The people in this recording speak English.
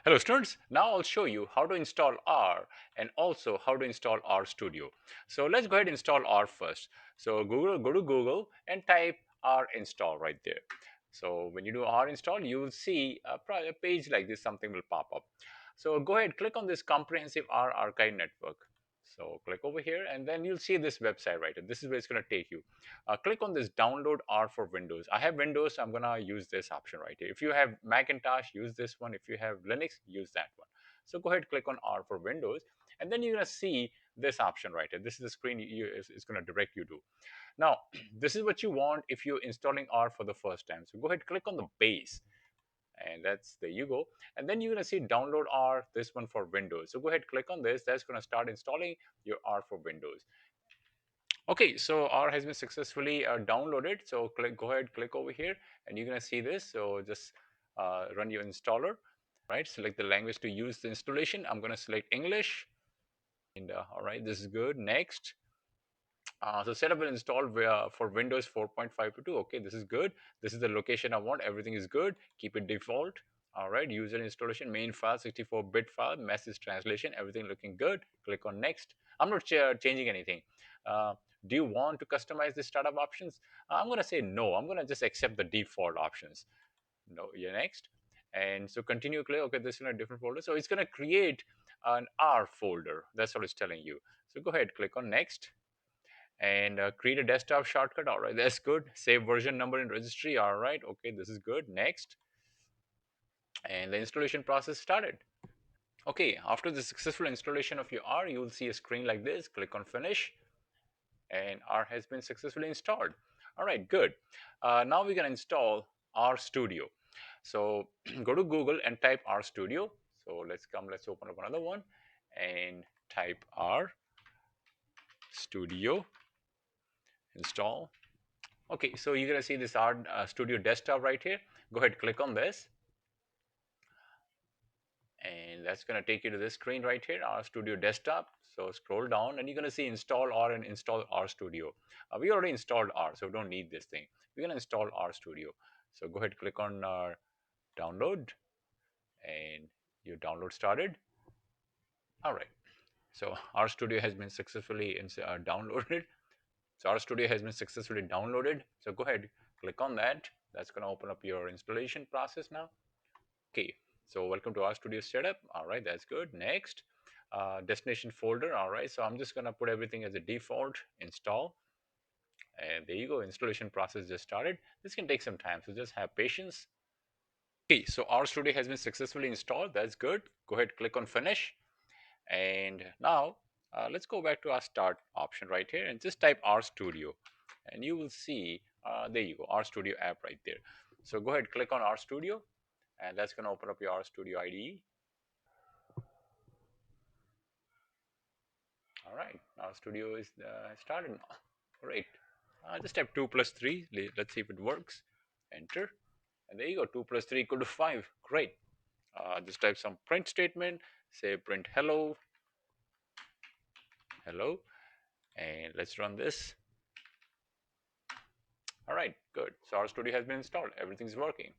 Hello students, now I'll show you how to install R and also how to install RStudio. So let's go ahead and install R first. So go to Google and type R install right there. So when you do R install, you will see a page like this, something will pop up. So go ahead, click on this comprehensive R archive network. So click over here and then you'll see this website right here. This is where it's going to take you. Click on this download R for Windows. I have Windows, so I'm going to use this option right here. If you have Macintosh, use this one. If you have Linux, use that one. So go ahead, click on R for Windows, and then you're going to see this option right here. This is the screen it's going to direct you to. Now, this is what you want if you're installing R for the first time. So go ahead, click on the base, and there you go. And then you're going to see download R, this one for Windows. So go ahead, click on this. That's going to start installing your R for Windows. Okay, so R has been successfully downloaded. So go ahead, click over here, and you're gonna see this. So just run your installer. All right, select the language to use the installation. I'm gonna select English, and all right, this is good. Next, so setup and install for Windows 4.5 to 2. Okay, this is good. This is the location I want. Everything is good. Keep it default. All right, user installation, main file, 64-bit file, message translation, everything looking good. Click on next. I'm not changing anything. Uh, do you want to customize the startup options? I'm going to say no. I'm going to just accept the default options. No, yeah, next. And so continue, click. Okay, this is in a different folder. So it's going to create an R folder. That's what it's telling you. So go ahead, click on next and create a desktop shortcut. All right, that's good. Save version number in registry. All right, okay, this is good. Next, and the installation process started. Okay, after the successful installation of your R, you will see a screen like this. Click on finish, and R has been successfully installed. All right, good. Now we're gonna install RStudio. So go to Google and type RStudio. So let's open up another one and type RStudio install. Okay, so you're gonna see this R Studio desktop right here. Go ahead, click on this, and that's gonna take you to this screen right here, R Studio desktop. So scroll down, and you're gonna see install R and install RStudio. We already installed R, so we don't need this thing. We're gonna install RStudio. So go ahead, click on download, and your download started. All right. So RStudio has been successfully downloaded. So RStudio has been successfully downloaded. So go ahead, click on that. That's gonna open up your installation process now. Okay, so welcome to RStudio setup. All right, that's good. Next, destination folder. All right, so I'm just gonna put everything as a default install. And there you go, installation process just started. This can take some time, so just have patience. Okay, so RStudio has been successfully installed. That's good. Go ahead, click on finish. And now let's go back to our start option right here and just type RStudio. And you will see, there you go, RStudio app right there. So go ahead, click on RStudio, and that's going to open up your RStudio IDE. All right, RStudio is started now. Great. Just type 2 plus 3. Let's see if it works. Enter. And there you go, 2 plus 3 equal to 5. Great. Just type some print statement. Say print hello, hello. And let's run this. All right, good. So RStudio has been installed. Everything's working.